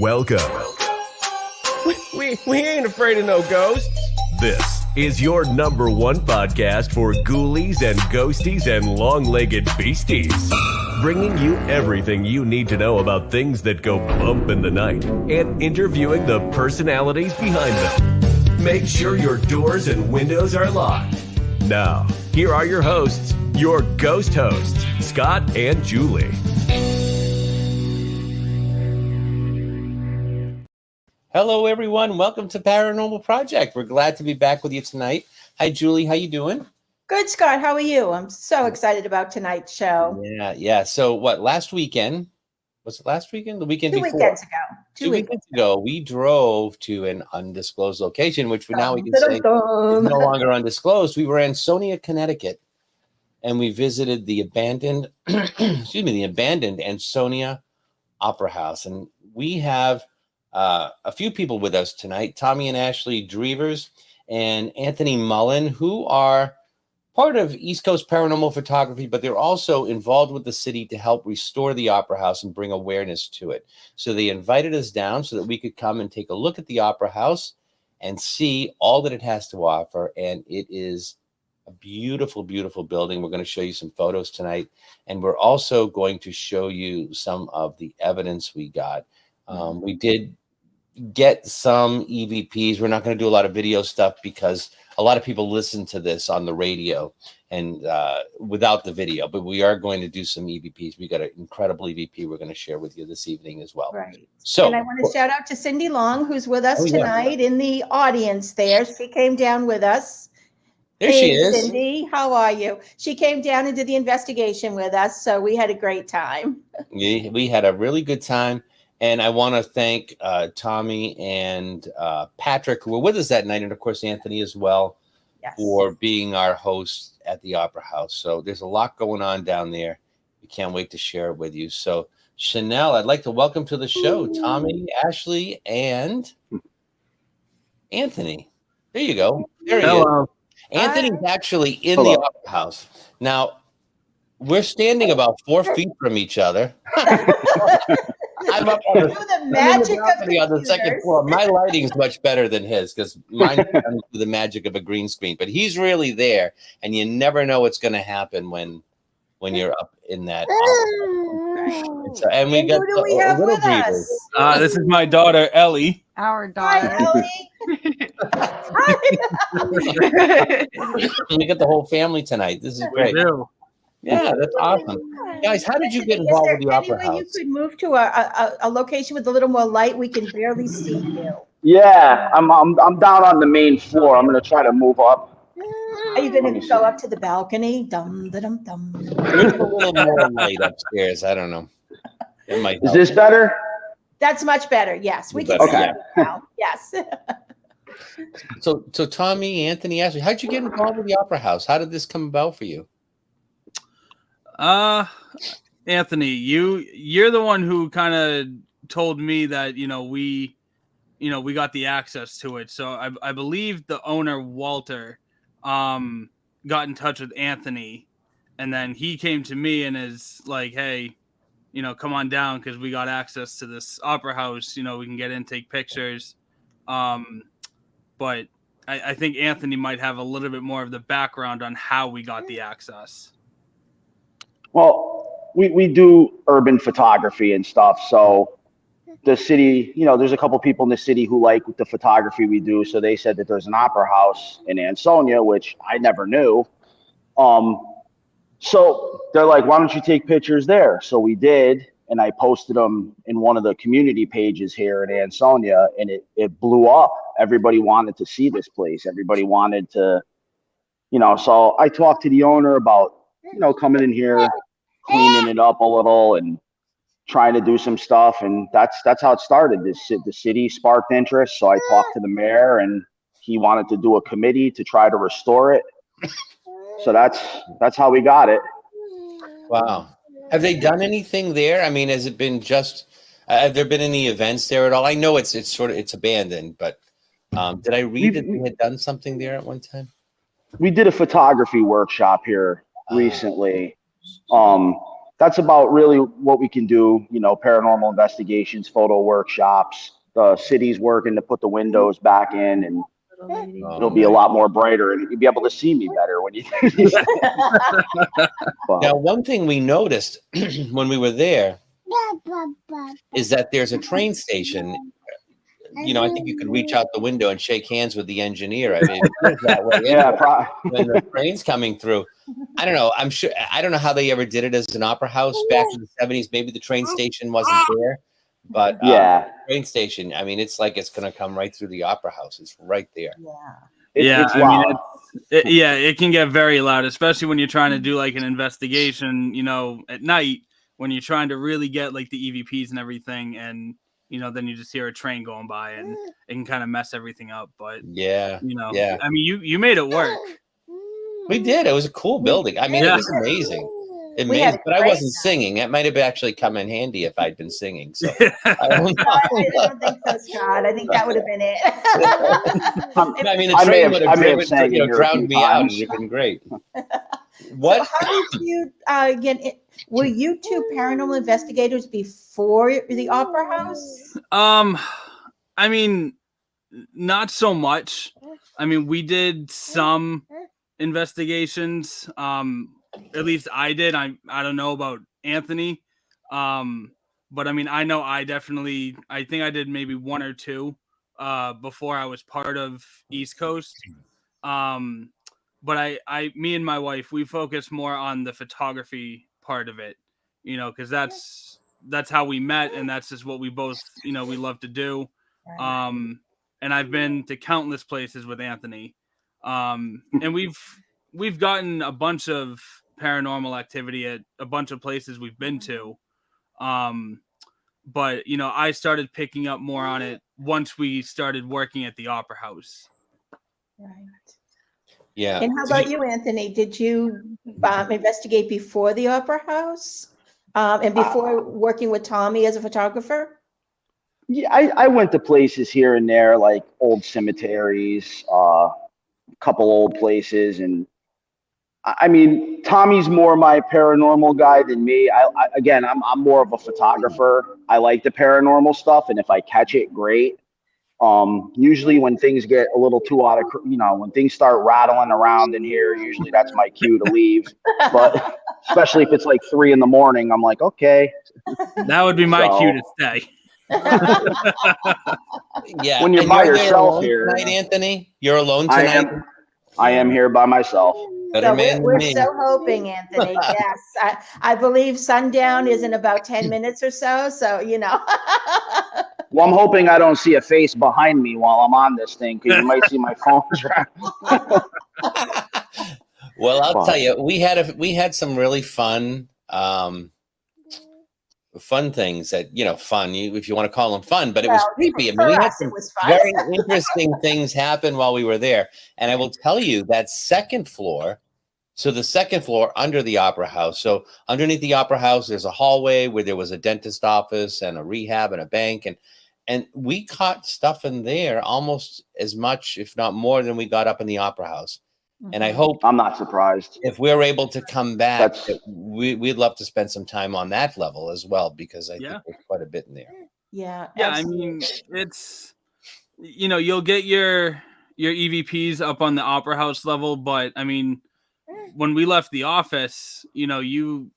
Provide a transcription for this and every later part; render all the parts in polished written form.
Welcome. We ain't afraid of no ghosts. This is your number one podcast for ghoulies and ghosties and long-legged beasties. Bringing you everything you need to know about things that go bump in the night and interviewing the personalities behind them. Make sure your doors and windows are locked. Now, here are your hosts, your ghost hosts, Scott and Julie. Hello, everyone. Welcome to Paranormal Project. We're glad to be back with you tonight. Hi, Julie. How you doing? Good, Scott. How are you? I'm so excited about tonight's show. Yeah. So what, last weekend? Was it last weekend? The weekend before? 2 weekends ago. Two weekends ago, we drove to an undisclosed location, which now we can say is no longer undisclosed. We were in Ansonia, Connecticut, and we visited the abandoned, the abandoned Ansonia Opera House. And we have a few people with us tonight, Tommy and Ashley Drevers and Anthony Mullen, who are part of East Coast Paranormal Photography, but they're also involved with the city to help restore the Opera House and bring awareness to it. So they invited us down so that we could come and take a look at the Opera House and see all that it has to offer. And it is a beautiful, beautiful building. We're going to show you some photos tonight. And we're also going to show you some of the evidence we got. We did get some EVPs. We're not going to do a lot of video stuff because a lot of people listen to this on the radio and without the video, but we are going to do some EVPs. We got an incredible EVP we're going to share with you this evening as well. Right. So, and I want to shout out to Cindy Long, who's with us tonight in the audience there. She came down with us. There she is. Cindy, how are you? She came down and did the investigation with us, so we had a great time. We had a really good time. And I want to thank Tommy and Patrick, who were with us that night, and of course Anthony as well, for being our hosts at the Opera House. So there's a lot going on down there. We can't wait to share it with you. So Chanel, I'd like to welcome to the show Tommy, Ashley, and Anthony. There you go. There he is. Anthony's actually in the Opera House. Now, we're standing about 4 feet from each other. I'm up on the second floor. My lighting's much better than his because mine's done through the magic of a green screen. But he's really there, and you never know what's going to happen when you're up in that. And we got a little Drevers. This is my daughter Ellie. Our daughter. Hi, Ellie. We got the whole family tonight. This is great. Yeah, that's awesome. Guys, how did you get involved with the Opera House? You could move to a location with a little more light. We can barely see you. Yeah, I'm down on the main floor. I'm going to try to move up. Are you going to go up to the balcony? Dum dum dum. There's a little more light upstairs. I don't know. It might. Is this better? That's much better. Yes, we can see you now. Yes. So Tommy, Anthony, Ashley, how'd you get involved with the Opera House? How did this come about for you? Anthony, you're the one who kind of told me that, we got the access to it. So I believe the owner, Walter, got in touch with Anthony, and then he came to me and is like, hey, come on down because we got access to this Opera House. We can get in, take pictures. But I think Anthony might have a little bit more of the background on how we got the access. Well, we do urban photography and stuff. So the city, there's a couple people in the city who like the photography we do. So they said that there's an opera house in Ansonia, which I never knew. So they're like, why don't you take pictures there? So we did. And I posted them in one of the community pages here in Ansonia, and it blew up. Everybody wanted to see this place. Everybody wanted to, so I talked to the owner about, coming in here, cleaning it up a little and trying to do some stuff. And that's how it started. The city sparked interest. So I talked to the mayor and he wanted to do a committee to try to restore it. So that's how we got it. Wow. Have they done anything there? I mean, has it been just, have there been any events there at all? I know it's abandoned, but did I read that they had done something there at one time? we did a photography workshop here recently. That's about really what we can do, you know, paranormal investigations, photo workshops. The city's working to put the windows back in, and it'll be a lot more brighter, and you'll be able to see me better when you do these things. Now, one thing we noticed when we were there is that there's a train station. You know, I think you could reach out the window and shake hands with the engineer. I mean, it feels that way. Yeah, when the train's coming through. I don't know. I'm sure. I don't know how they ever did it as an opera house back in the 70s. Maybe the train station wasn't there, but yeah, train station. I mean, it's like it's going to come right through the opera house. It's right there. it's loud. It can get very loud, especially when you're trying to do like an investigation, you know, at night when you're trying to really get like the EVPs and everything, and you know, then you just hear a train going by and it can kind of mess everything up. But yeah, you know, yeah. I mean, you made it work. We did. It was a cool building. I mean, it was amazing. Amazing, but I wasn't singing. It might have actually come in handy if I'd been singing. So I don't know. I don't think so, Scott. I think that would have been it. I mean, the train would have drowned me out. It would have been great. What? So how did you were you two paranormal investigators before the Opera House? I mean, not so much. I mean, we did some investigations. At least I did. I don't know about Anthony. But I mean, I know I think I did maybe one or two before I was part of East Coast. But me and my wife, we focus more on the photography part of it, you know, because that's how we met, and that's just what we both, you know, we love to do. And I've been to countless places with Anthony, and we've gotten a bunch of paranormal activity at a bunch of places we've been to. But you know, I started picking up more on it once we started working at the Opera House. Right. Yeah. And how about you, Anthony? Did you investigate before the Opera House and before working with Tommy as a photographer? Yeah, I went to places here and there, like old cemeteries, a couple old places, and I mean, Tommy's more my paranormal guy than me. I'm more of a photographer. I like the paranormal stuff, and if I catch it, great. Usually when things get a little too out of, when things start rattling around in here, usually that's my cue to leave. But especially if it's like 3 a.m, I'm like, okay. That would be my cue to stay. Yeah. When you're by yourself here tonight, Anthony, you're alone tonight. I am here by myself. So we're so hoping, Anthony. Yes, I believe sundown is in about 10 minutes or so. So, you know. Well, I'm hoping I don't see a face behind me while I'm on this thing, because you might see my phone's around. Well, I'll tell you, we had some really fun things that, you know, fun, if you want to call them fun, but it was creepy. I mean, we had some very interesting things happen while we were there. And I will tell you that second floor, so the second floor under the Opera House. So underneath the Opera House, there's a hallway where there was a dentist office and a rehab and a bank. And we caught stuff in there almost as much, if not more, than we got up in the Opera House. And I hope, I'm not surprised, if we're able to come back, we'd love to spend some time on that level as well, because I think there's quite a bit in there. Yeah. Absolutely. I mean, it's, you know, you'll get your EVPs up on the Opera House level, but I mean, when we left the office, you know, you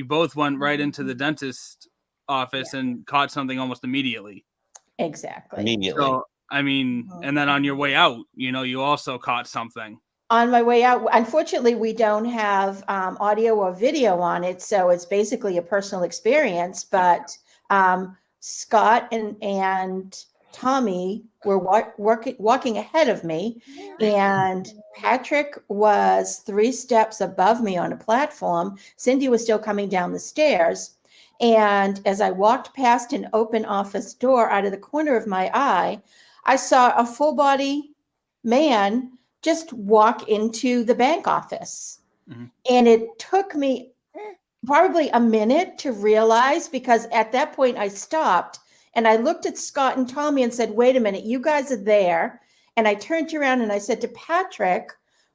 both went right into the dentist office and caught something almost immediately. Exactly. Immediately. So, I mean, and then on your way out, you know, you also caught something. On my way out, unfortunately, we don't have audio or video on it, so it's basically a personal experience. But Scott and Tommy were walking ahead of me, and Patrick was 3 steps above me on a platform. Cindy was still coming down the stairs. And as I walked past an open office door, out of the corner of my eye, I saw a full body man just walk into the bank office. Mm-hmm. And it took me probably a minute to realize, because at that point I stopped and I looked at Scott and Tommy and said, wait a minute, you guys are there. And I turned around and I said to Patrick,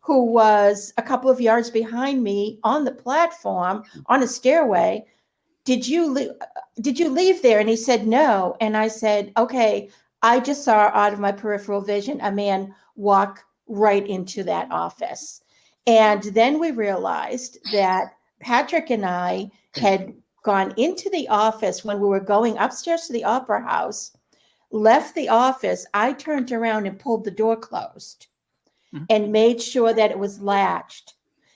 who was a couple of yards behind me on the platform on a stairway, did you leave there? And he said, no. And I said, okay, I just saw out of my peripheral vision a man walk right into that office. And then we realized that Patrick and I had gone into the office when we were going upstairs to the Opera House, left the office. I turned around and pulled the door closed and made sure that it was latched.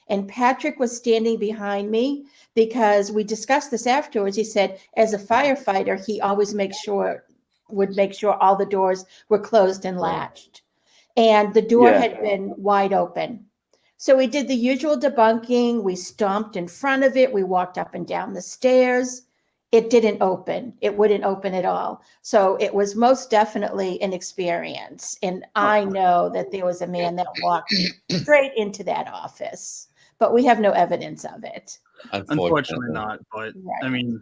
And Patrick was standing behind me because we discussed this afterwards. He said, as a firefighter, he always would make sure all the doors were closed and latched. And the door had been wide open. So we did the usual debunking. We stomped in front of it. We walked up and down the stairs. It didn't open. It wouldn't open at all. So it was most definitely an experience. And I know that there was a man that walked straight into that office, but we have no evidence of it. Unfortunately not. But right. I mean,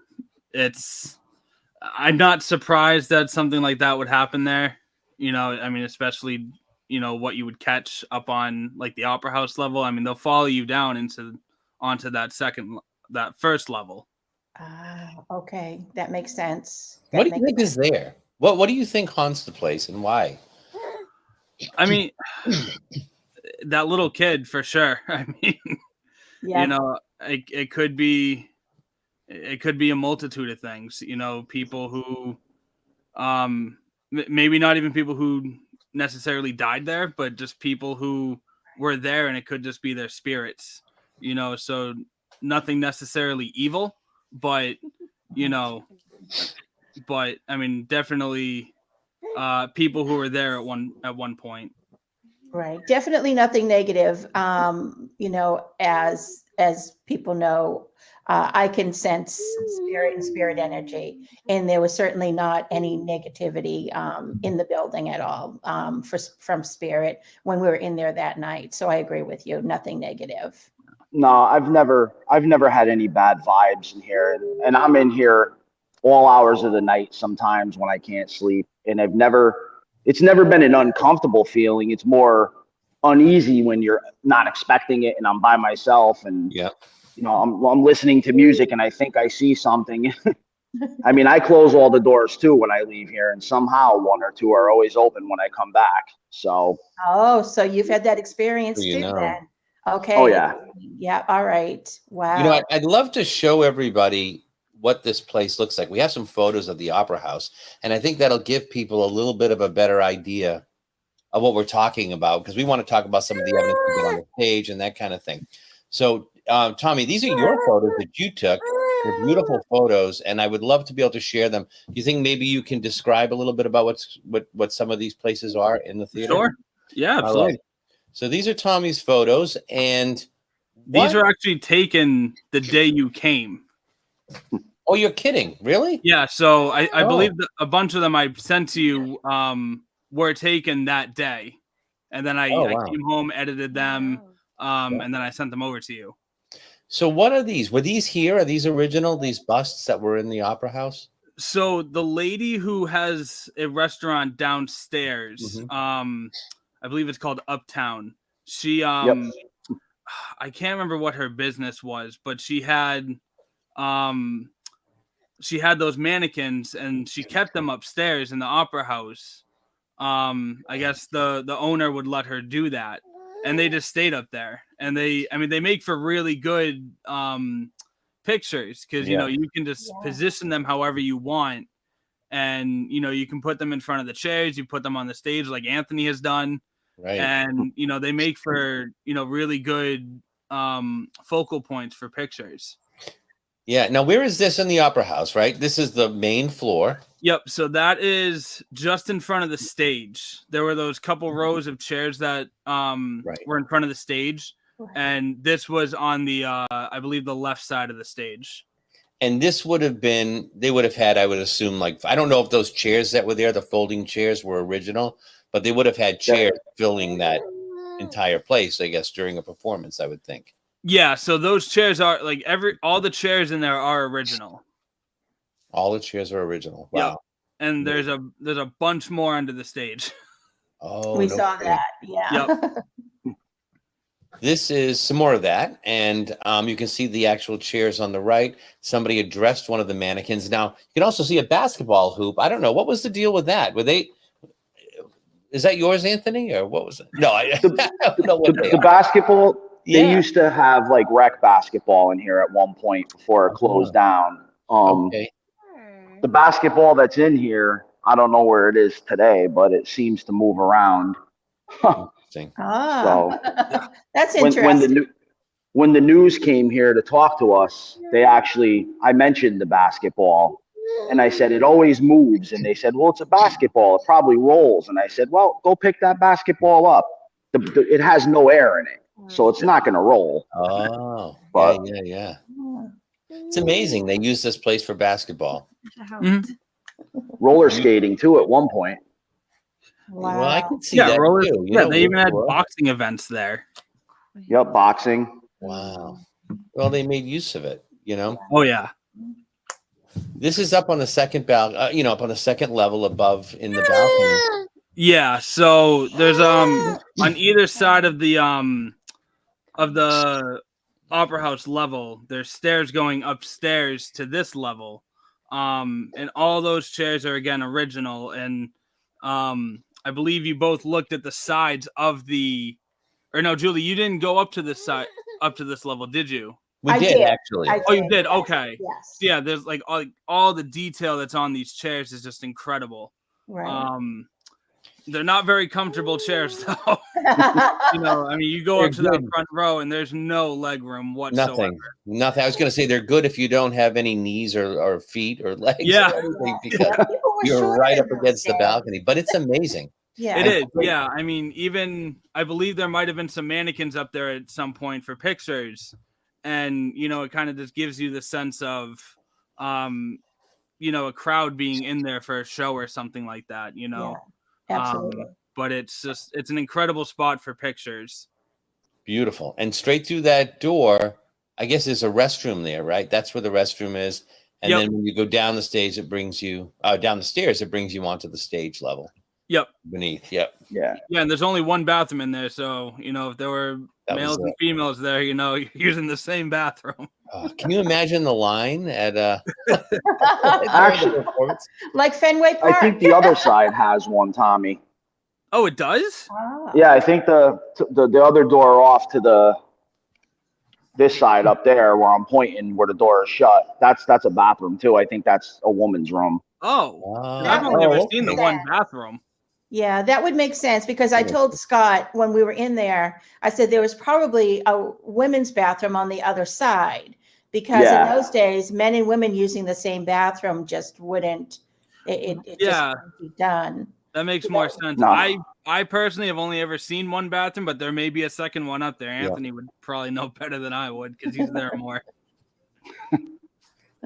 I'm not surprised that something like that would happen there. You know, I mean, especially, you know, what you would catch up on like the Opera House level. I mean, they'll follow you down onto that first level. Okay, that makes sense. What do you think is there? What do you think haunts the place and why? I mean, that little kid for sure. I mean, you know, it could be a multitude of things. You know, people who, maybe not even people who necessarily died there, but just people who were there, and it could just be their spirits. You know, so nothing necessarily evil, but you know, but I mean, definitely people who were there at one point. Right. Definitely nothing negative. You know, as people know, I can sense spirit energy, and there was certainly not any negativity in the building at all from spirit when we were in there that night. So I agree with you. Nothing negative. No, I've never had any bad vibes in here, and I'm in here all hours of the night sometimes when I can't sleep, and it's never been an uncomfortable feeling. It's more uneasy when you're not expecting it, and I'm by myself, and you know, I'm listening to music, and I think I see something. I mean, I close all the doors too when I leave here, and somehow one or two are always open when I come back. So so you've had that experience too, then. Okay. Oh yeah. Yeah. All right. Wow. You know, I'd love to show everybody what this place looks like. We have some photos of the Opera House, and I think that'll give people a little bit of a better idea of what we're talking about, because we want to talk about some of the evidence we get on the page and that kind of thing. So, Tommy, these are your photos that you took. They're beautiful photos, and I would love to be able to share them. Do you think maybe you can describe a little bit about what some of these places are in the theater? Sure. Yeah, absolutely. Right. So these are Tommy's photos, and these were actually taken the day you came. Oh, you're kidding. Really? Yeah. So I believe that a bunch of them I sent to you were taken that day. And then I came home, edited them, and then I sent them over to you. So what are these? Were these here? Are these original, these busts that were in the Opera House? So the lady who has a restaurant downstairs, I believe it's called Uptown. She I can't remember what her business was, but she had those mannequins, and she kept them upstairs in the Opera House. I guess the owner would let her do that, and they just stayed up there. And they make for really good pictures, because you know, you can just position them however you want, and you know, you can put them in front of the chairs, you put them on the stage like Anthony has done, and you know, they make for, you know, really good focal points for pictures. Yeah. Now, where is this in the Opera House, right? This is the main floor. Yep. So that is just in front of the stage. There were those couple rows of chairs that were in front of the stage. And this was on the, I believe, the left side of the stage. And this would have been, they would have had, I would assume, like, I don't know if those chairs that were there, the folding chairs, were original, but they would have had chairs filling that entire place, I guess, during a performance, I would think. Yeah, so those chairs are like all the chairs in there are original. All the chairs are original. Wow. Yep. And there's a bunch more under the stage. Oh, we saw that. Yeah. Yep. This is some more of that, and you can see the actual chairs on the right. Somebody had dressed one of the mannequins. Now you can also see a basketball hoop. I don't know what was the deal with that. Were they? Is that yours, Anthony, or what was it? No, I don't know what the basketball. Yeah. They used to have like rec basketball in here at one point before it closed down. Okay. The basketball that's in here, I don't know where it is today, but it seems to move around. Interesting. Ah, that's When interesting. when the news came here to talk to us, I mentioned the basketball, and I said it always moves, and they said, well, it's a basketball, it probably rolls, and I said, well, go pick that basketball up. It has no air in it, so it's not going to roll. Oh, But yeah. It's amazing they use this place for basketball. roller skating too at one point. Wow. Well, I can see that roller, too. they even had boxing events there. Yep, boxing. Wow. Well, they made use of it, you know. Oh yeah. This is up on the second up on the second level above in the balcony. Yeah, so there's on either side of the Opera House level, there's stairs going upstairs to this level. And all those chairs are again original, and I believe you both looked at the sides of Julie, you didn't go up to this level, did you? We did actually. Oh, you did? Okay. Yes. Yeah, there's like all the detail that's on these chairs is just incredible. Right. They're not very comfortable chairs, though. You go up to that front row and there's no leg room whatsoever. Nothing. I was going to say they're good if you don't have any knees or feet or legs. Yeah. Or anything, because you're right up against the balcony. But it's amazing. Yeah, it is. Yeah, I believe there might have been some mannequins up there at some point for pictures, and it kind of just gives you the sense of, a crowd being in there for a show or something like that. Yeah, absolutely. But it's an incredible spot for pictures. Beautiful. And straight through that door, I guess there's a restroom there, right? That's where the restroom is. And then when you go down the stage, it brings you down the stairs. It brings you onto the stage level. Yep. Beneath. Yep. Yeah. Yeah, and there's only one bathroom in there, so if there were males and females there, you're using the same bathroom. Can you imagine the line at Actually, like Fenway Park? I think the other side has one, Tommy. Oh, it does? Ah. Yeah, I think the other door off to this side up there where I'm pointing, where the door is shut, that's a bathroom too. I think that's a woman's room. Oh, I've only ever seen the one bathroom. Yeah, that would make sense, because I told Scott when we were in there, I said there was probably a women's bathroom on the other side, because in those days, men and women using the same bathroom just wouldn't, it just wouldn't be done. That makes more sense. No. I personally have only ever seen one bathroom, but there may be a second one up there. Anthony would probably know better than I would, because he's there more.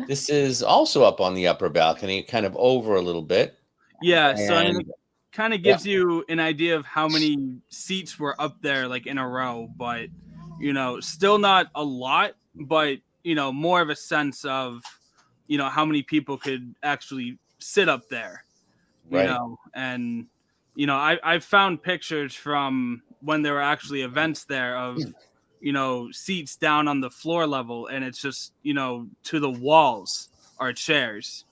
This is also up on the upper balcony, kind of over a little bit. Yeah, so it kind of gives you an idea of how many seats were up there, like in a row, but still not a lot, but more of a sense of how many people could actually sit up there. And I've found pictures from when there were actually events there of seats down on the floor level, and it's just to the walls are chairs,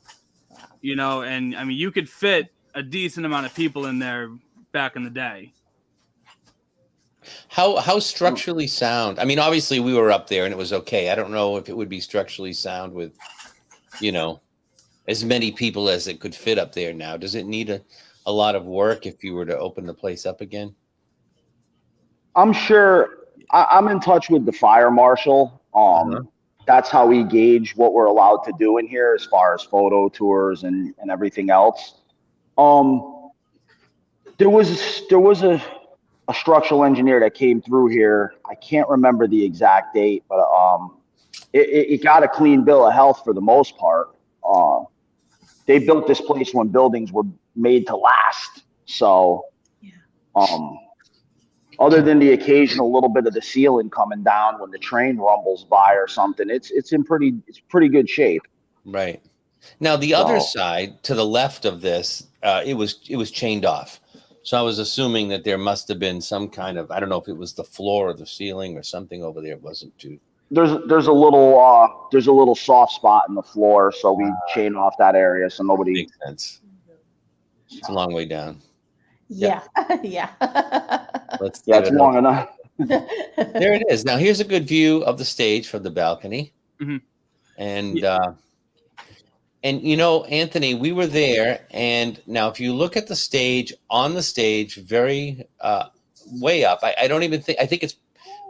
and you could fit a decent amount of people in there back in the day. How structurally sound? Obviously we were up there and it was okay. I don't know if it would be structurally sound with as many people as it could fit up there now. Does it need a lot of work if you were to open the place up again? I'm sure. I'm in touch with the fire marshal. That's how we gauge what we're allowed to do in here as far as photo tours and everything else. There was a structural engineer that came through here. I can't remember the exact date, but it got a clean bill of health for the most part. They built this place when buildings were made to last. So, other than the occasional little bit of the ceiling coming down when the train rumbles by or something, it's pretty good shape. Right. Now the other side to the left of this, it was chained off. So I was assuming that there must have been some kind of, I don't know if it was the floor or the ceiling or something over there. It wasn't too. There's a little soft spot in the floor, so we chain off that area so nobody. Makes sense. It's a long way down. Yeah. Yeah. It's long enough. There it is. Now here's a good view of the stage from the balcony. Mm-hmm. And you know, Anthony, we were there, and now if you look at the stage, on the stage, very way up, I don't even think, I think it's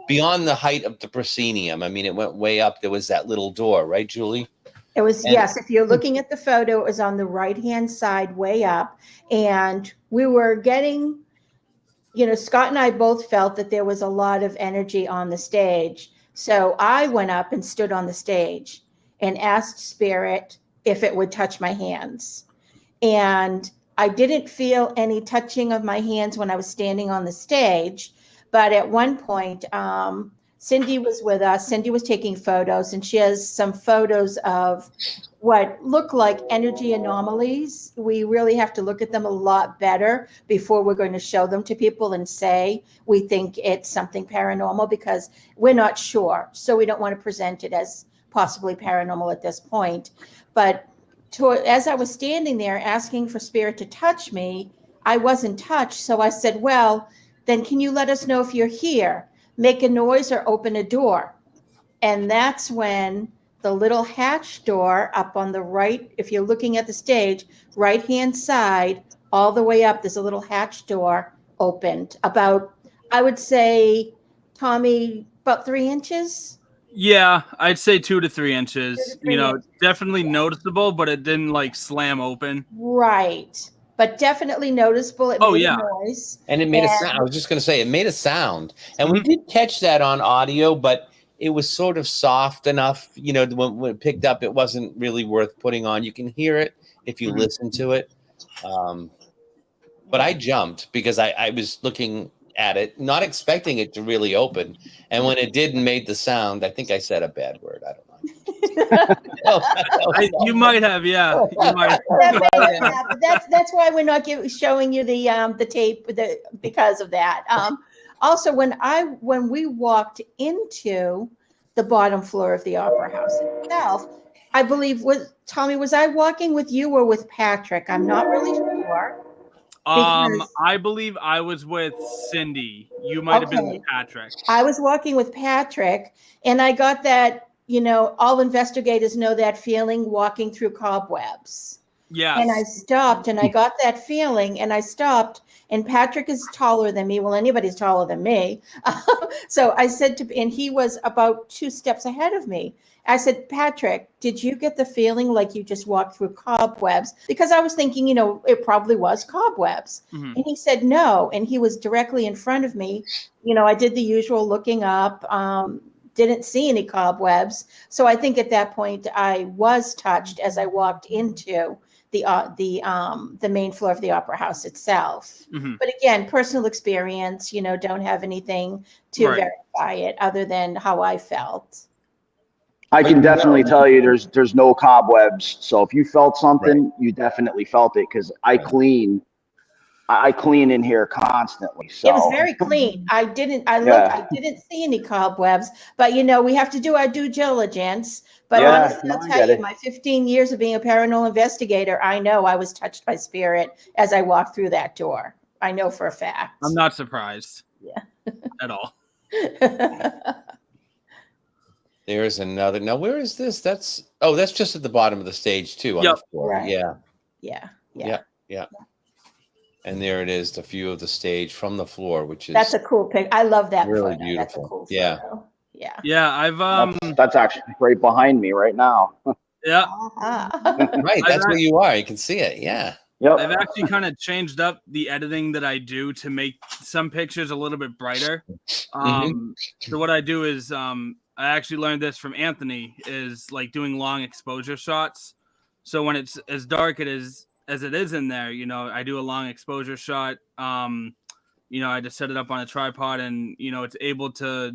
beyond the height of the proscenium. I mean, it went way up. There was that little door, right, Julie? It was, yes, if you're looking at the photo, it was on the right-hand side, way up. And we were getting, you know, Scott and I both felt that there was a lot of energy on the stage. So I went up and stood on the stage and asked Spirit if it would touch my hands. And I didn't feel any touching of my hands when I was standing on the stage. But at one point, Cindy was with us. Cindy was taking photos, and she has some photos of what look like energy anomalies. We really have to look at them a lot better before we're going to show them to people and say we think it's something paranormal, because we're not sure. So we don't want to present it as possibly paranormal at this point. But as I was standing there asking for Spirit to touch me, I wasn't touched. So I said, well, then can you let us know if you're here? Make a noise or open a door. And that's when the little hatch door up on the right, if you're looking at the stage, right-hand side, all the way up, there's a little hatch door opened about, I would say, Tommy, about 3 inches. Yeah, I'd say 2 to 3 inches. 2 to 3 You know, inches. definitely noticeable, but it didn't like slam open. Right. But definitely noticeable. It made a noise. And it made a sound. I was just going to say, it made a sound. And we did catch that on audio, but it was sort of soft enough. You know, when it picked up, it wasn't really worth putting on. You can hear it if you listen to it. But I jumped because I was looking at it, not expecting it to really open. And when it did and made the sound, I think I said a bad word. I don't know. You might have, yeah. You might. That's why we're not showing you the tape because of that. Also, when we walked into the bottom floor of the Opera House itself, I believe Tommy, was I walking with you or with Patrick? I'm not really sure. I believe I was with Cindy. You might have been with Patrick. I was walking with Patrick, and I got that, you know, all investigators know that feeling walking through cobwebs. Yeah. And I stopped, and I got that feeling, and I stopped, and Patrick is taller than me. Well, anybody's taller than me. So I said and he was about 2 steps ahead of me. I said, Patrick, did you get the feeling like you just walked through cobwebs? Because I was thinking, you know, it probably was cobwebs. Mm-hmm. And he said, no. And he was directly in front of me. You know, I did the usual looking up, didn't see any cobwebs. So I think at that point I was touched as I walked into the main floor of the Opera House itself. Mm-hmm. But again, personal experience, you know, don't have anything to verify it other than how I felt. I can definitely tell you there's no cobwebs. So if you felt something, you definitely felt it, because I clean in here constantly. So it was very clean. I didn't see any cobwebs, but you know, we have to do our due diligence. But honestly, I'll tell you, my 15 years of being a paranormal investigator, I know I was touched by Spirit as I walked through that door. I know for a fact. I'm not surprised. Yeah. At all. There's another. Now, where is this? That's just at the bottom of the stage too. On the floor. Right. Yeah. And there it is, the view of the stage from the floor, which is that's a cool pic. I love that. Really photo. beautiful. That's a cool photo. Yeah. Yeah, I've that's actually right behind me right now. Yeah. Right, that's where you are. You can see it. Yeah. Yep. I've actually kind of changed up the editing that I do to make some pictures a little bit brighter. So what I do is I actually learned this from Anthony, is like doing long exposure shots. So when it's as dark as it is in there, you know, I do a long exposure shot. You know, I just set it up on a tripod, and you know, it's able to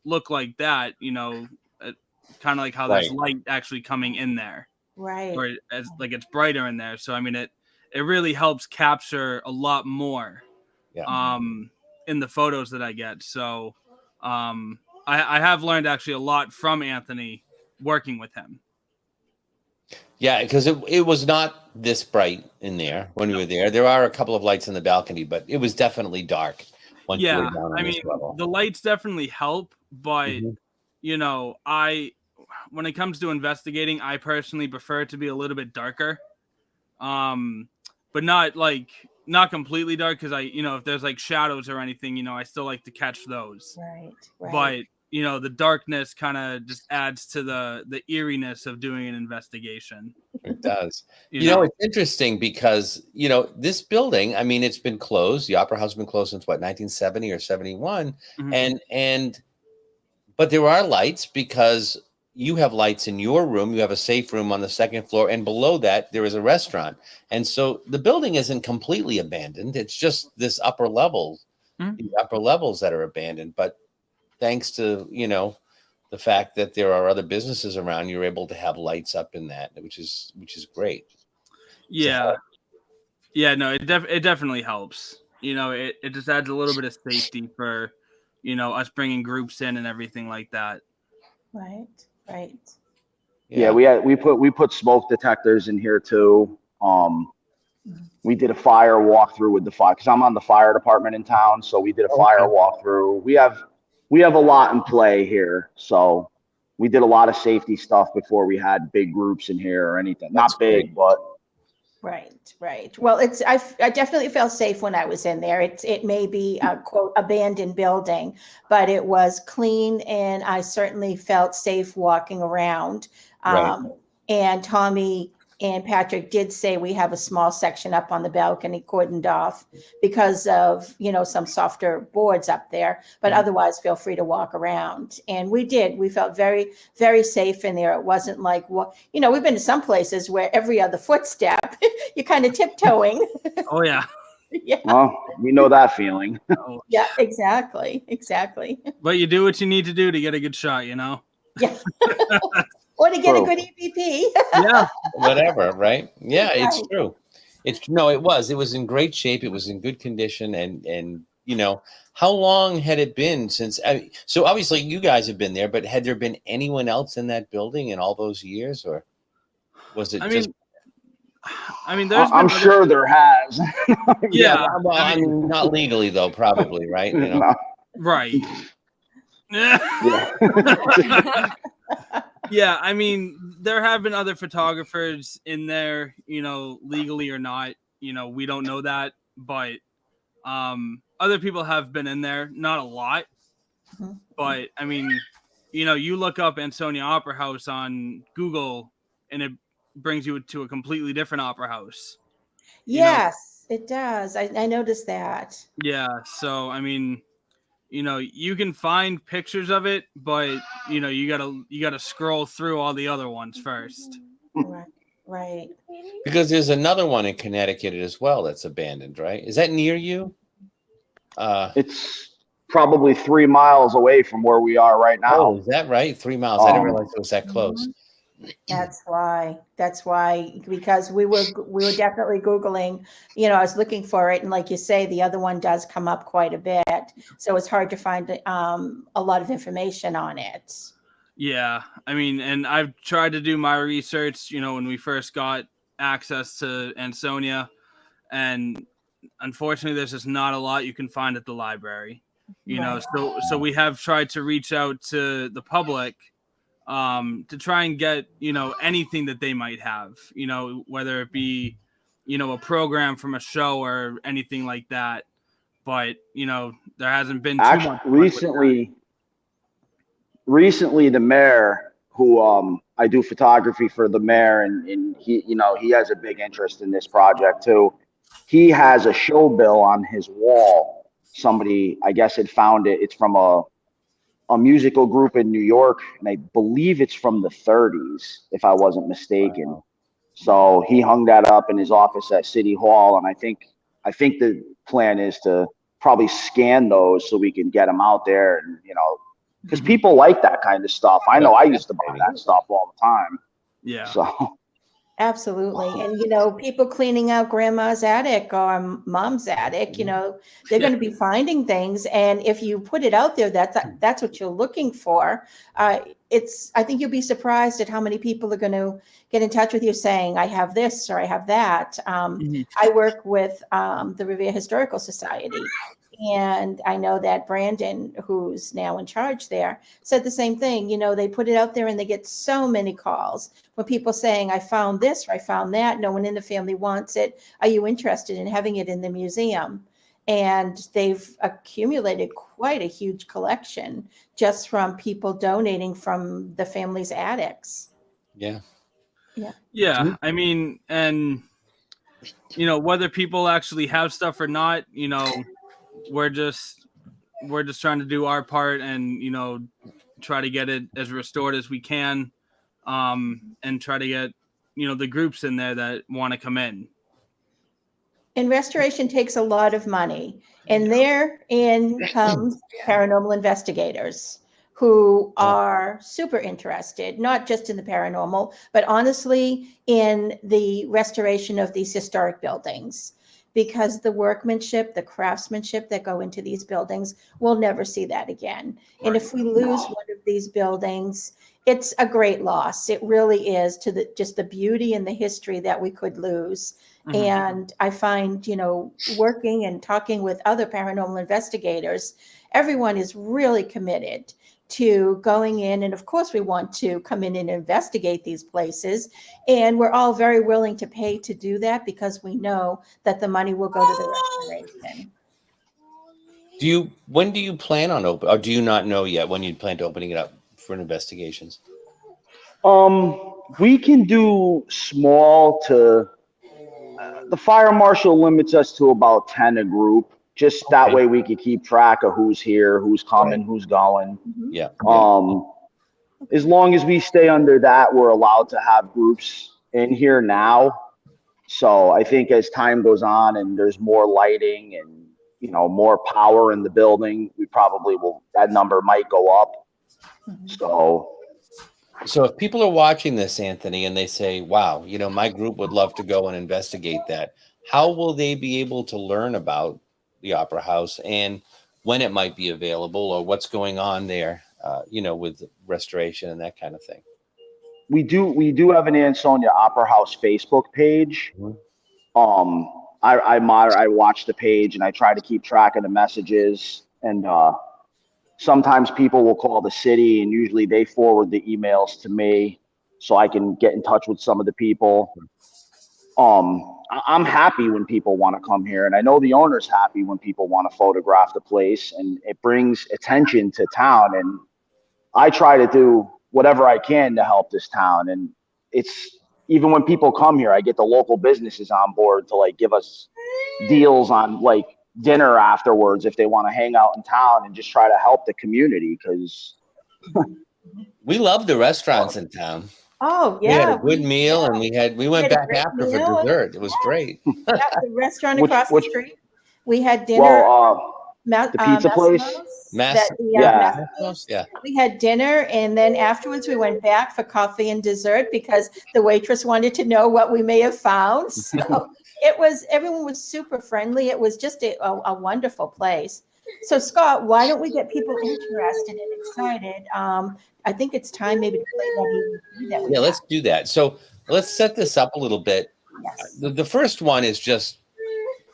look like that. You know, kind of like how there's light actually coming in there, right? Or as like it's brighter in there. So I mean, it really helps capture a lot more in the photos that I get. So I have learned actually a lot from Anthony working with him. Yeah, because it was not this bright in there when we were there. There are a couple of lights in the balcony, but it was definitely dark once you were down on this level. The lights definitely help, but you know, when it comes to investigating, I personally prefer it to be a little bit darker. But not completely dark, because if there's like shadows or anything, I still like to catch those. Right. But the darkness kind of just adds to the eeriness of doing an investigation. It does. It's interesting because, this building, I mean, it's been closed. The Opera House has been closed since 1970 or 71. But there are lights because you have lights in your room. You have a safe room on the second floor. And below that, there is a restaurant. And so the building isn't completely abandoned. It's just this upper level, the upper levels that are abandoned. But thanks to, the fact that there are other businesses around, you're able to have lights up in that, which is great. Yeah. Yeah, no, it definitely helps. It just adds a little bit of safety for, us bringing groups in and everything like that. Right. Yeah, we put smoke detectors in here too. We did a fire walkthrough with the fire, because I'm on the fire department in town, so we did a fire walkthrough. We have a lot in play here, so we did a lot of safety stuff before we had big groups in here or anything. Not big, but right. Well, I definitely felt safe when I was in there. It may be a quote abandoned building, but it was clean, and I certainly felt safe walking around. And Tommy and Patrick did say we have a small section up on the balcony cordoned off because of, some softer boards up there, but otherwise feel free to walk around. And we did. We felt very, very safe in there. It wasn't like, we've been to some places where every other footstep, you're kind of tiptoeing. Oh, yeah. Yeah. Well, we know that feeling. Yeah, exactly. But you do what you need to do to get a good shot, Yeah. Or to get a good EVP. Yeah. Whatever, right? Yeah, it's true. It was in great shape. It was in good condition. And how long had it been since? So obviously you guys have been there, but had there been anyone else in that building in all those years, or was it I'm sure there has. Yeah. Well, I mean, not legally though, probably, right? No. Right. Yeah, I mean, there have been other photographers in there, legally or not, we don't know that, but other people have been in there, not a lot, but I mean, you look up Ansonia Opera House on Google and it brings you to a completely different opera house. Yes, it does. I noticed that. Yeah, so I mean, you can find pictures of it, but you gotta scroll through all the other ones first. Right. Because there's another one in Connecticut as well that's abandoned, right? Is that near you? It's probably 3 miles away from where we are right now. Oh, is that right? 3 miles. I didn't realize it was that close. That's why, because we were definitely Googling, I was looking for it. And like you say, the other one does come up quite a bit. So it's hard to find a lot of information on it. Yeah. I mean, and I've tried to do my research, when we first got access to Ansonia, and unfortunately there's just not a lot you can find at the library, so we have tried to reach out to the public to try and get, anything that they might have, whether it be, a program from a show or anything like that. But, there hasn't been too much. Recently, the mayor, who I do photography for the mayor, and he, he has a big interest in this project too. He has a show bill on his wall. Somebody, I guess, had found it. It's from a musical group in New York, and I believe it's from the 30s, if I wasn't mistaken. Wow. So he hung that up in his office at City Hall, and I think the plan is to probably scan those so we can get them out there, and because people like that kind of stuff. I know I used to buy that stuff all the time. Yeah. So Absolutely. And, people cleaning out grandma's attic or mom's attic, they're going to be finding things. And if you put it out there, that's what you're looking for. I think you'll be surprised at how many people are going to get in touch with you saying, I have this or I have that. I work with the Revere Historical Society. And I know that Brandon, who's now in charge there, said the same thing. They put it out there and they get so many calls when people saying, I found this or I found that. No one in the family wants it. Are you interested in having it in the museum? And they've accumulated quite a huge collection just from people donating from the family's attics. Yeah. Yeah. I mean, and, whether people actually have stuff or not, we're just trying to do our part and try to get it as restored as we can, and try to get the groups in there that want to come in. And restoration takes a lot of money, and therein comes paranormal investigators who are super interested, not just in the paranormal, but honestly in the restoration of these historic buildings. Because the workmanship, the craftsmanship that go into these buildings, we'll never see that again. Right. And if we lose one of these buildings, it's a great loss. It really is to just the beauty and the history that we could lose. Mm-hmm. And I find, working and talking with other paranormal investigators, everyone is really committed to going in. And of course, we want to come in and investigate these places. And we're all very willing to pay to do that because we know that the money will go to the restoration. When do you plan on opening, or do you not know yet when you plan to opening it up for investigations? We can do small to, the fire marshal limits us to about 10 a group. Just that way we can keep track of who's here, who's coming, who's going. Yeah. As long as we stay under that, we're allowed to have groups in here now. So I think as time goes on and there's more lighting and, more power in the building, we probably that number might go up. So if people are watching this, Anthony, and they say, wow, my group would love to go and investigate that, how will they be able to learn about the Opera House and when it might be available or what's going on there, with restoration and that kind of thing? We do have an Ansonia Opera House Facebook page. Mm-hmm. I watch the page and I try to keep track of the messages, and sometimes people will call the city and usually they forward the emails to me so I can get in touch with some of the people. I'm happy when people want to come here, and I know the owner's happy when people want to photograph the place, and it brings attention to town. And I try to do whatever I can to help this town. And it's even when people come here, I get the local businesses on board to give us deals on dinner afterwards if they want to hang out in town and just try to help the community, because we love the restaurants in town. Oh yeah, we had a good meal, and we went back after for dessert. It was great. Yeah, the restaurant across the street. We had dinner. The pizza place. Yeah. We had dinner, and then afterwards we went back for coffee and dessert because the waitress wanted to know what we may have found. So everyone was super friendly. It was just a wonderful place. So Scott, why don't we get people interested and excited? I think it's time maybe to play that. Yeah, let's do that. So let's set this up a little bit. Yes. The first one is just,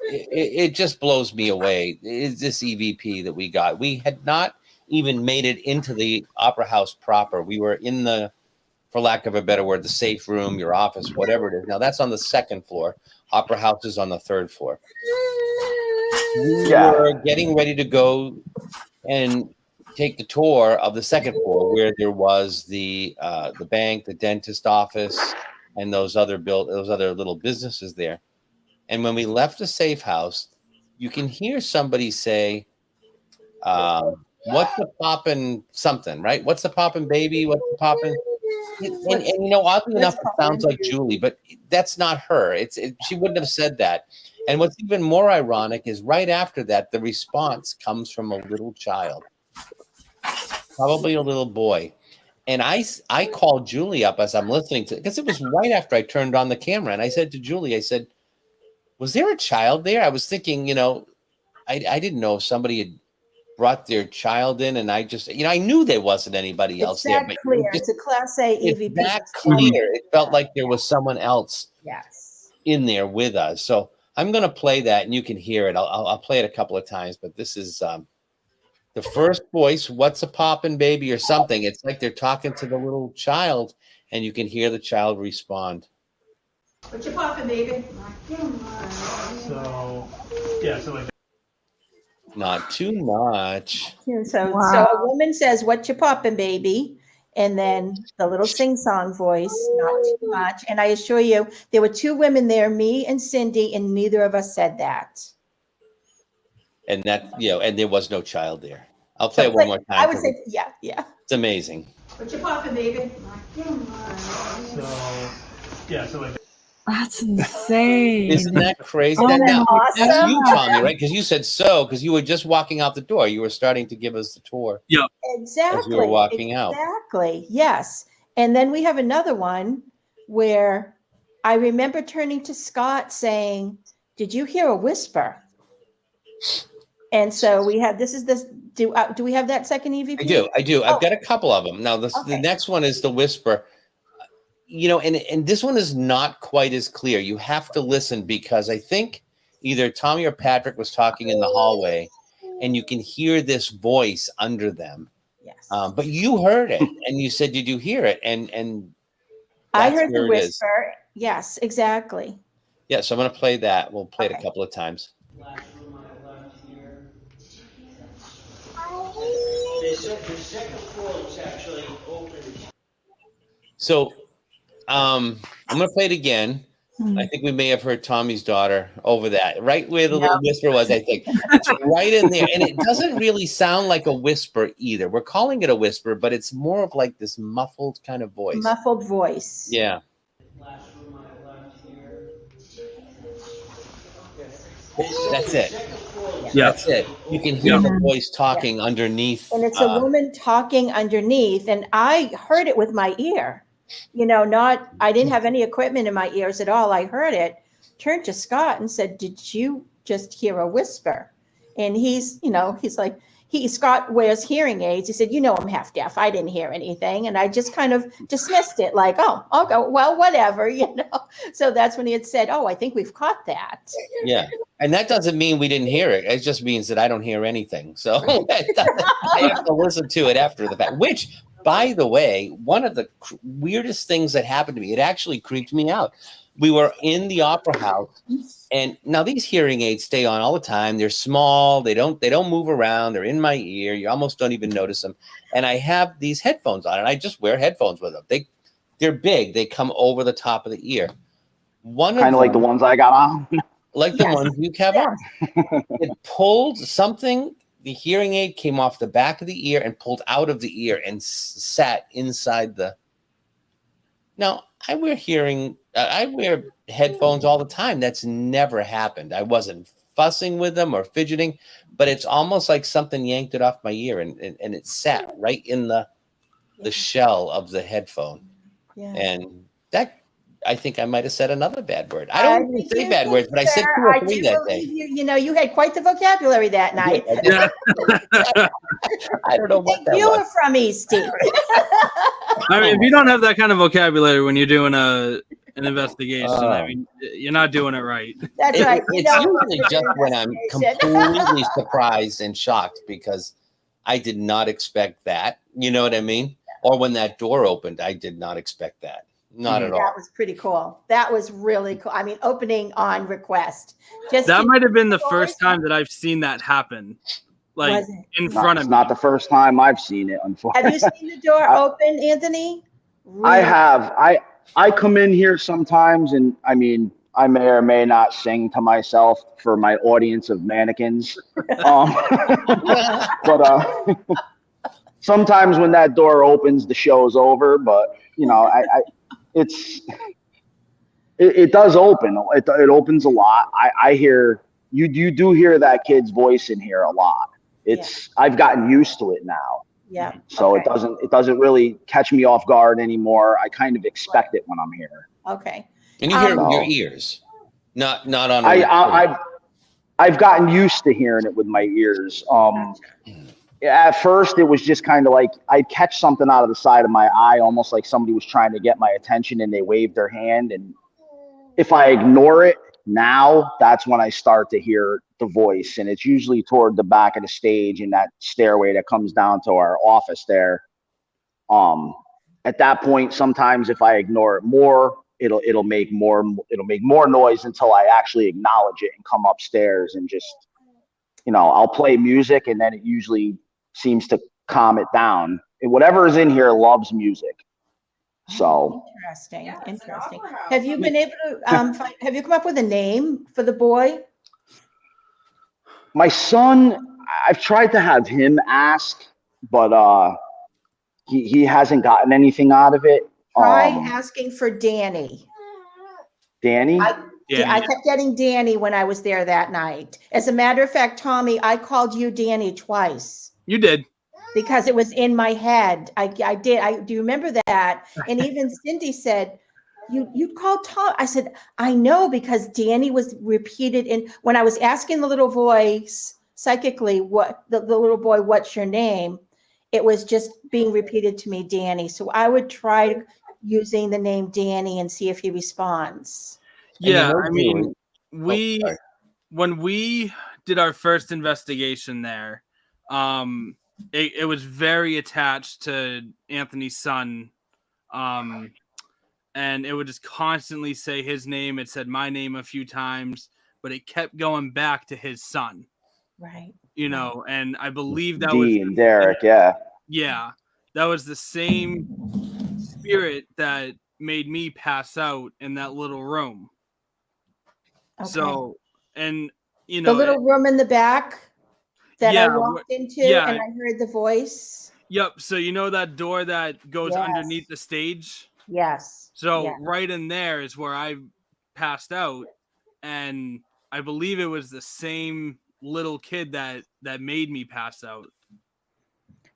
it just blows me away. Is this EVP that we got? We had not even made it into the Opera House proper. We were in the, for lack of a better word, the safe room, your office, whatever it is. Now that's on the second floor. Opera House is on the third floor. We were getting ready to go and take the tour of the second floor, where there was the bank, the dentist office, and those other little businesses there. And when we left the safe house, you can hear somebody say, "What's the poppin' something?" Right? What's the poppin' baby? What's the poppin'? And oddly enough, it sounds like Julie, but that's not her. She wouldn't have said that. And what's even more ironic is right after that, the response comes from a little child, probably a little boy. And I called Julie up as I'm listening to, because it was right after I turned on the camera. And I said to Julie, I said, was there a child there? I was thinking, I didn't know if somebody had brought their child in, and I just, I knew there wasn't anybody else there. It's that clear. It's a Class A EVP. It's that clear. It felt like there was someone else in there with us. So I'm going to play that, and you can hear it. I'll play it a couple of times, but this is the first voice, "What's a poppin', baby?" or something. It's like they're talking to the little child, and you can hear the child respond. What's your poppin', baby? So, yeah, so like. Not too much. So a woman says, "What you poppin', baby?" And then the little sing-song voice, "Not too much." And I assure you, there were two women there, me and Cindy, and neither of us said that. And that, and there was no child there. I'll play it one more time. I would say, yeah. It's amazing. What you poppin', baby? So, yeah, so like. That's insane. Isn't that crazy? Oh, that's awesome. That's you, Tommy, right? Because you said so, because you were just walking out the door. You were starting to give us the tour. Yeah. Exactly. As you were walking out. Exactly. Yes. And then we have another one where I remember turning to Scott saying, "Did you hear a whisper?" And so we have, do we have that second EVP? I do. I've got a couple of them. Now, the next one is the whisper. And this one is not quite as clear. You have to listen, because I think either Tommy or Patrick was talking in the hallway, and you can hear this voice under them. Yes. But you heard it, and you said, "Did you hear it?" And I heard the whisper. Yes, exactly. Yeah, so I'm going to play that. We'll play it a couple of times. Last room on the left here. They said the second floor was actually open. So I'm going to play it again. I think we may have heard Tommy's daughter over that, right where the little whisper was, I think. It's right in there. And it doesn't really sound like a whisper either. We're calling it a whisper, but it's more of like this muffled kind of voice. Muffled voice. Yeah. Last room on the left here. That's it. Yeah. That's it. You can hear the voice talking underneath. And it's a woman talking underneath. And I heard it with my ear. I didn't have any equipment in my ears at all. I heard it, turned to Scott and said, "Did you just hear a whisper?" And he's like, Scott wears hearing aids. He said, "I'm half deaf. I didn't hear anything." And I just kind of dismissed it like, "Oh, I'll go, well, whatever, So that's when he had said, "Oh, I think we've caught that." Yeah. And that doesn't mean we didn't hear it. It just means that I don't hear anything. So I have to listen to it after the fact, which, by the way, one of the weirdest things that happened to me, it actually creeped me out. We were in the Opera House, and now these hearing aids stay on all the time. They're small. They don't move around. They're in my ear. You almost don't even notice them. And I have these headphones on, and I just wear headphones with them. They're big. They come over the top of the ear. Kind of like the ones I got on. Like the ones you have on. It pulled something. The hearing aid came off the back of the ear and pulled out of the ear and sat inside the. Now, I wear headphones all the time. That's never happened. I wasn't fussing with them or fidgeting, but it's almost like something yanked it off my ear and it sat right in the shell of the headphone. Yeah. And that, I think I might have said another bad word. I don't even say bad words, but I said 2 or 3 that day. You had quite the vocabulary that night. Yeah. I don't know what that was. You were from Eastie. I mean, if you don't have that kind of vocabulary when you're doing an investigation, I mean, you're not doing it right. That's right. It's usually just when I'm completely surprised and shocked because I did not expect that. You know what I mean? Or when that door opened, I did not expect that. Not at all. That was pretty cool. That was really cool. I mean, opening on request. That might have been the first time that I've seen that happen. Like in front of me. It's not the first time I've seen it, unfortunately. Have you seen the door open, Anthony? Really? I have. I come in here sometimes, and I mean, I may or may not sing to myself for my audience of mannequins. But sometimes when that door opens, the show's over. But it does open. It opens a lot. I hear you do hear that kid's voice in here a lot. I've gotten used to it now. Yeah. So okay. it doesn't really catch me off guard anymore. I kind of expect it when I'm here. Okay. And you hear it with your So- ears, not on a record. I've gotten used to hearing it with my ears. At first, it was just kind of like I'd catch something out of the side of my eye, almost like somebody was trying to get my attention, and they waved their hand. And if I ignore it now, that's when I start to hear the voice, and it's usually toward the back of the stage in that stairway that comes down to our office there. At that point, sometimes if I ignore it more, it'll make more noise until I actually acknowledge it and come upstairs and just, I'll play music, and then it usually seems to calm it down. And whatever is in here loves music. So Interesting. Interesting. Have you been able to have you come up with a name for the boy? my son, I've tried to have him ask, but he hasn't gotten anything out of it. Try asking for Danny. Danny? I kept getting Danny when I was there that night. As a matter of fact, Tommy, I called you Danny twice. You did. Because it was in my head. I did. Do you remember that? And even Cindy said, you called Tom. I said, I know, because Danny was repeated when I was asking the little voice psychically, what the little boy, what's your name? It was just being repeated to me, Danny. So I would try using the name Danny and see if he responds. Yeah, I mean, when we did our first investigation there, it was very attached to Anthony's son, and it would just constantly say his name. It said my name a few times, but it kept going back to his son. Right. And I believe that D and Derek, yeah. Yeah, that was the same spirit that made me pass out in that little room. Okay. So, and the little room in the back that I walked into, and I heard the voice. Yep. So that door that goes underneath the stage? Yes. So right in there is where I passed out, and I believe it was the same little kid that made me pass out.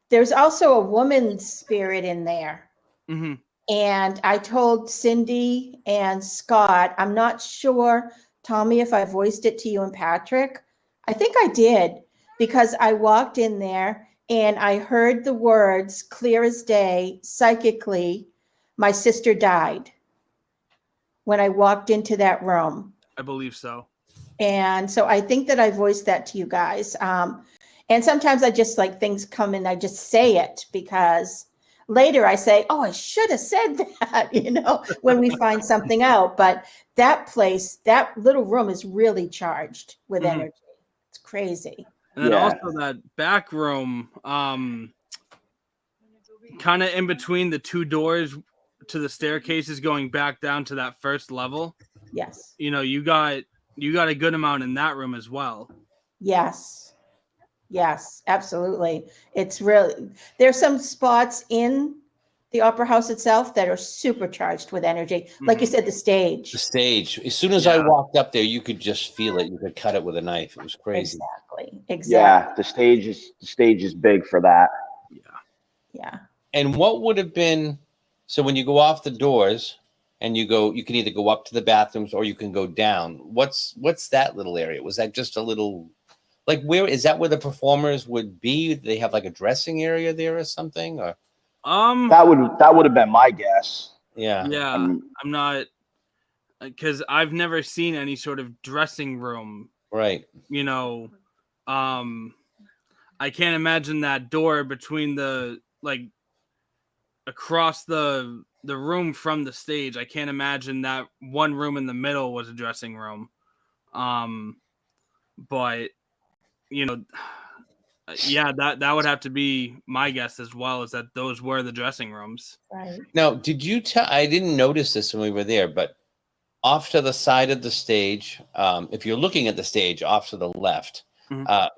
There's also a woman's spirit in there. Mm-hmm. And I told Cindy and Scott, I'm not sure, Tommy, if I voiced it to you and Patrick. I think I did, because I walked in there and I heard the words clear as day, psychically, my sister died, when I walked into that room. I believe so. And so I think that I voiced that to you guys. And sometimes I just things come and I just say it, because later I say, oh, I should have said that, when we find something out. But that place, that little room is really charged with energy. It's crazy. And then also that back room, kind of in between the two doors to the staircases going back down to that first level. Yes. You got a good amount in that room as well. Yes, absolutely. It's really, there's some spots in the Opera House itself that are supercharged with energy. Like you said, the stage. The stage. As soon as I walked up there, you could just feel it. You could cut it with a knife. It was crazy. Exactly. Yeah, the stage is big for that. Yeah. And what would have been, so when you go off the doors and you can either go up to the bathrooms or you can go down. What's that little area? Was that just a little, where is that, where the performers would be? Do they have a dressing area there or something? Or that would have been my guess. Yeah. I'm not, because I've never seen any sort of dressing room. Right. I can't imagine that door between the across the room from the stage. I can't imagine that one room in the middle was a dressing room. But that would have to be my guess as well, is that those were the dressing rooms. Right. Now, did you tell, I didn't notice this when we were there, but off to the side of the stage, if you're looking at the stage off to the left,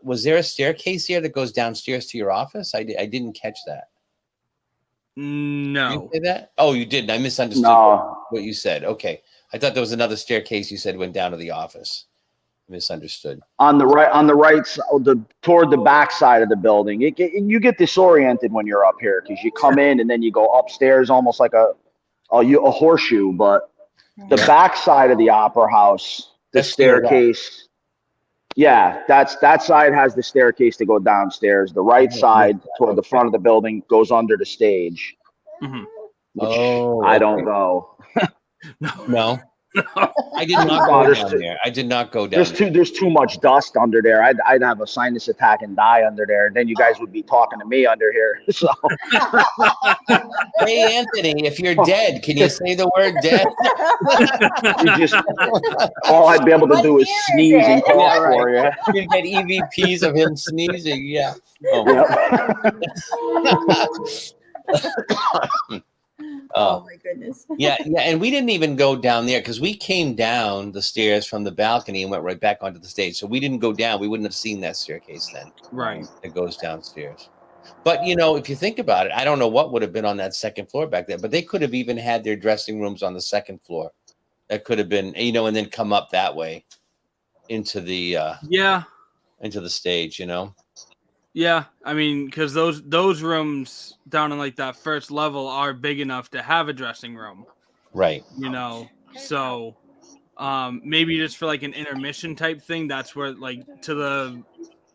was there a staircase here that goes downstairs to your office? I didn't catch that. No. Did you say that? Oh, you didn't. I misunderstood what you said. Okay. I thought there was another staircase you said went down to the office. misunderstood. On the right, toward the back side of the building. You get disoriented when you're up here because you come in and then you go upstairs almost like a horseshoe. But the back side of the Opera House, the staircase. Yeah, that side has the staircase to go downstairs. The right side toward the front of the building goes under the stage. Mm-hmm. Which I don't go. No. I did not go down there. I did not go down There's too much dust under there. I'd have a sinus attack and die under there. And then you guys would be talking to me under here. So hey Anthony, if you're dead, can you say the word dead? All I'd be able to do is sneeze and cough for you. You get EVPs of him sneezing. Yeah. Oh my goodness. yeah, and we didn't even go down there because we came down the stairs from the balcony and went right back onto the stage. So we didn't go down. We wouldn't have seen that staircase then. Right. It goes downstairs. But if you think about it, I don't know what would have been on that second floor back there, but they could have even had their dressing rooms on the second floor. That could have been, and then come up that way into the into the stage, Yeah, I mean, because those rooms down in like that first level are big enough to have a dressing room, right? So maybe just for like an intermission type thing, that's where like to the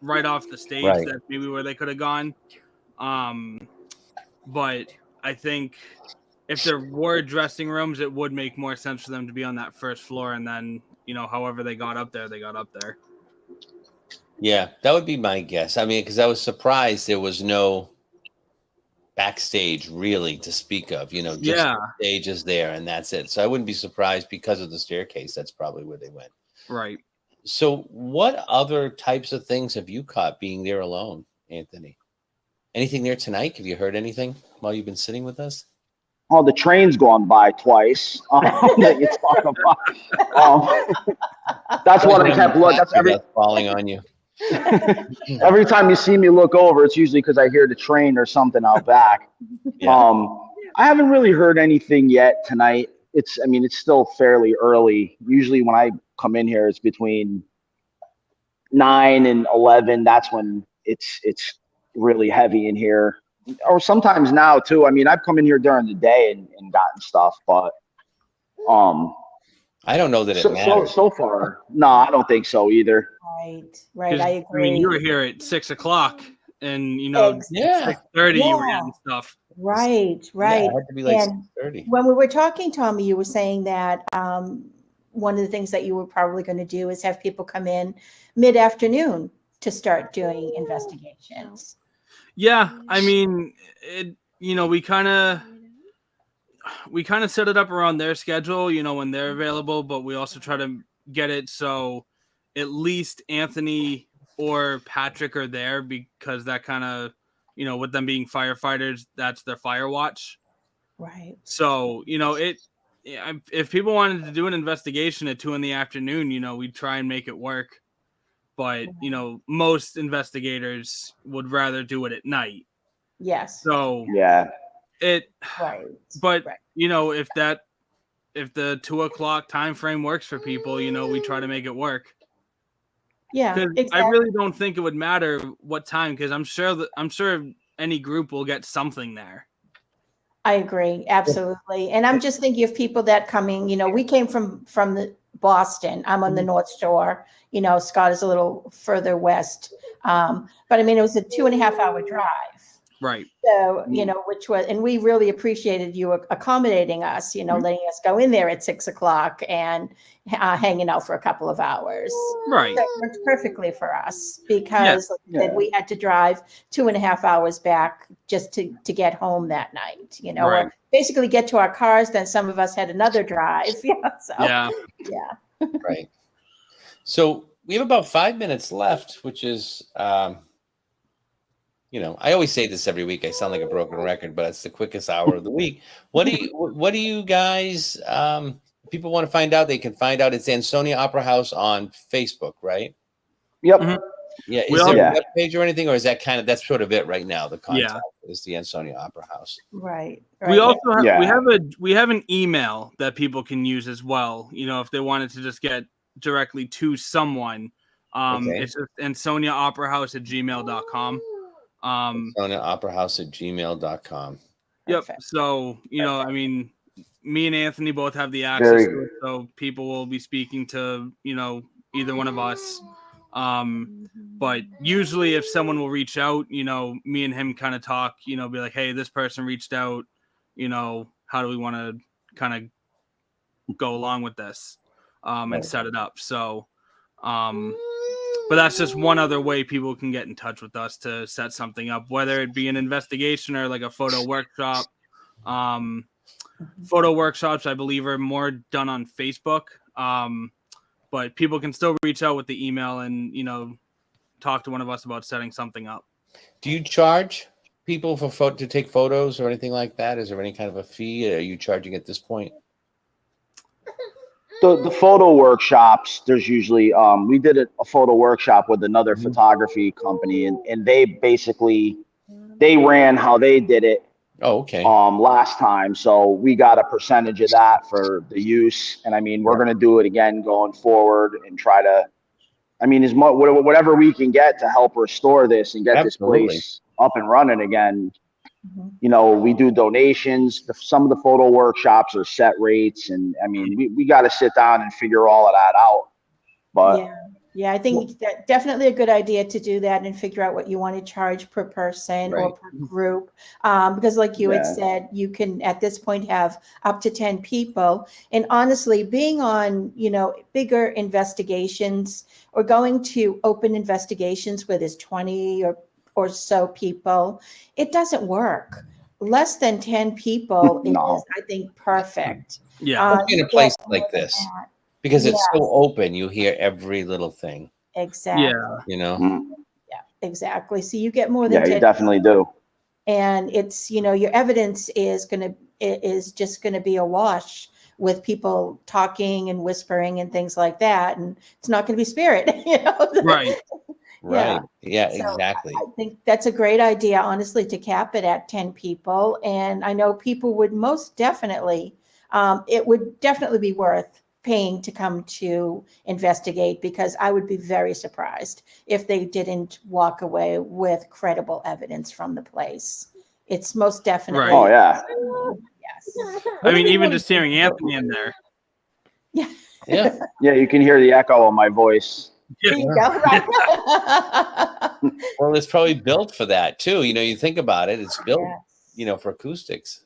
right off the stage, that's maybe where they could have gone. But I think if there were dressing rooms, it would make more sense for them to be on that first floor, and then however they got up there, they got up there. Yeah, that would be my guess. I mean, because I was surprised there was no backstage really to speak of. Just the stage is there and that's it. So I wouldn't be surprised because of the staircase. That's probably where they went. Right. So what other types of things have you caught being there alone, Anthony? Anything there tonight? Have you heard anything while you've been sitting with us? Oh, the train's gone by twice. That you talk about. That's what I kept looking. That's falling on you. Every time you see me look over, it's usually because I hear the train or something out back. I haven't really heard anything yet tonight. It's still fairly early. Usually when I come in here, it's between 9 and 11. That's when it's really heavy in here. Or sometimes now too. I've come in here during the day and gotten stuff, but I don't know that it matters. So far. No, I don't think so either. Right. I agree. You were here at 6:00 and 6:30 you were getting stuff. Right. Yeah, it had to be like 6:30. When we were talking, Tommy, you were saying that one of the things that you were probably going to do is have people come in mid-afternoon to start doing investigations. Yeah, we kind of set it up around their schedule, when they're available, but we also try to get it so at least Anthony or Patrick are there, because that kind of, with them being firefighters, that's their fire watch. Right. So, if people wanted to do an investigation at 2 p.m, we'd try and make it work. But, most investigators would rather do it at night. Yes. So, But, if the 2 o'clock time frame works for people, we try to make it work. Yeah, exactly. I really don't think it would matter what time, because I'm sure any group will get something there. I agree, absolutely. And I'm just thinking of people that coming. We came from the Boston. I'm on the North Shore. Scott is a little further west. But it was a 2.5 hour drive. Right. So, which was, and we really appreciated you accommodating us, letting us go in there at 6:00 and hanging out for a couple of hours. Right. That worked perfectly for us because we had to drive 2.5 hours back just to get home that night, right. or basically get to our cars. Then some of us had another drive. Yeah. Right. So we have about 5 minutes left, which is, I always say this every week. I sound like a broken record, but it's the quickest hour of the week. What do you guys, people want to find out? They can find out. It's Ansonia Opera House on Facebook, right? Yep. Mm-hmm. Yeah. Is there a web page or anything, or is that that's sort of it right now? The contact is the Ansonia Opera House. Right. We also have, we have an email that people can use as well. If they wanted to just get directly to someone. Okay. It's just AnsoniaOperaHouse@gmail.com. AnsoniaOperaHouse@gmail.com. Yep. Perfect. So, I mean, me and Anthony both have the access to it, so people will be speaking to, either one of us. But usually if someone will reach out, me and him kind of talk, be like, hey, this person reached out, how do we want to kind of go along with this and set it up? So, but that's just one other way people can get in touch with us to set something up, whether it be an investigation or like a photo workshop. Photo workshops, I believe, are more done on Facebook. But people can still reach out with the email and, talk to one of us about setting something up. Do you charge people to take photos or anything like that? Is there any kind of a fee? Are you charging at this point? The photo workshops, there's usually, we did a photo workshop with another photography company, and they ran how they did it. Oh, okay. Last time. So we got a percentage of that for the use. And I mean, we're going to do it again going forward and try to, whatever we can get to help restore this and get this place up and running again. We do donations. Some of the photo workshops are set rates. And I mean, we got to sit down and figure all of that out. But yeah, I think that definitely a good idea to do that and figure out what you want to charge per person or per group. Because like you had said, you can at this point have up to 10 people. And honestly, being on, bigger investigations or going to open investigations where there's 20 or so people, it doesn't work. Less than 10 people is, I think, perfect. Yeah. In a place like this. Because it's so open, you hear every little thing. Exactly. Yeah. Yeah, exactly. So you get more than 10. You definitely do. And it's, your evidence is just going to be awash with people talking and whispering and things like that. And it's not going to be spirit, Right. Right. Yeah, So exactly. I think that's a great idea, honestly, to cap it at 10 people. And I know people would most definitely, it would definitely be worth paying to come to investigate, because I would be very surprised if they didn't walk away with credible evidence from the place. It's most definitely. Right. Oh, yeah. Yes. I mean, even just hearing Anthony in there. Yeah. Yeah. Yeah, you can hear the echo of my voice. There you go. Right. Well, it's probably built for that too. You think about it, it's built, for acoustics.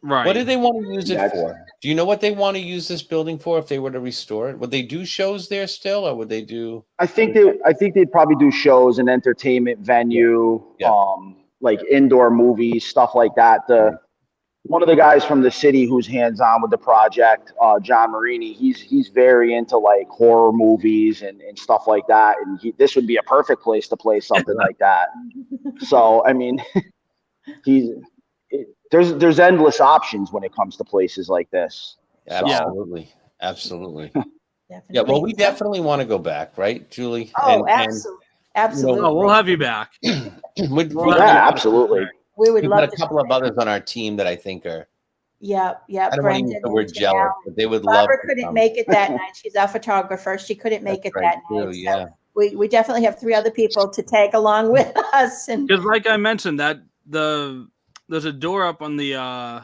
Right. What do they want to use it for? Do you know what they want to use this building for if they were to restore it? Would they do shows there still, or would they do? I think they'd probably do shows, and entertainment venue, like indoor movies, stuff like that. One of the guys from the city who's hands-on with the project, John Marini, he's very into like horror movies and stuff like that. And this would be a perfect place to play something like that. So, I mean, there's endless options when it comes to places like this. Absolutely. Absolutely. Definitely. Yeah. Well, we definitely want to go back, right, Julie? Oh, absolutely. Oh, we'll have you back. Absolutely. We would We've love got to. a couple of others on our team that I think are. Yeah. I don't want to use the word jealous, but they would love. Barbara couldn't make it that night. She's our photographer. She couldn't make it that night. Yeah. So we definitely have 3 other people to tag along with us. And because, like I mentioned, that there's a door up on the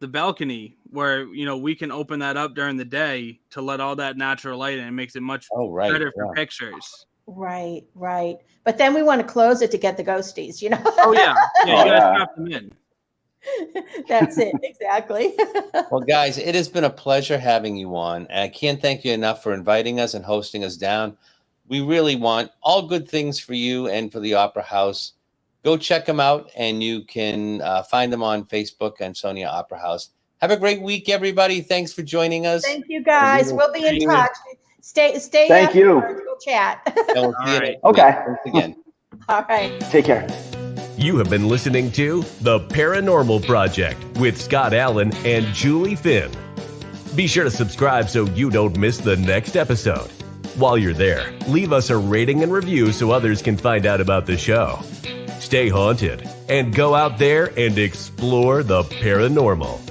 balcony where we can open that up during the day to let all that natural light in. It makes it much better for pictures. Right. But then we want to close it to get the ghosties, Oh yeah, you gotta trap them in. That's it, exactly. Well, guys, it has been a pleasure having you on, and I can't thank you enough for inviting us and hosting us down. We really want all good things for you and for the Opera House. Go check them out, and you can find them on Facebook, Ansonia Opera House. Have a great week, everybody. Thanks for joining us. Thank you, guys. We'll be in touch. Stay. Thank you. We'll chat. And we'll see you next week. Okay. Thanks again. All right. Take care. You have been listening to The Paranormal Project with Scott Allen and Julie Finn. Be sure to subscribe so you don't miss the next episode. While you're there, leave us a rating and review so others can find out about the show. Stay haunted and go out there and explore the paranormal.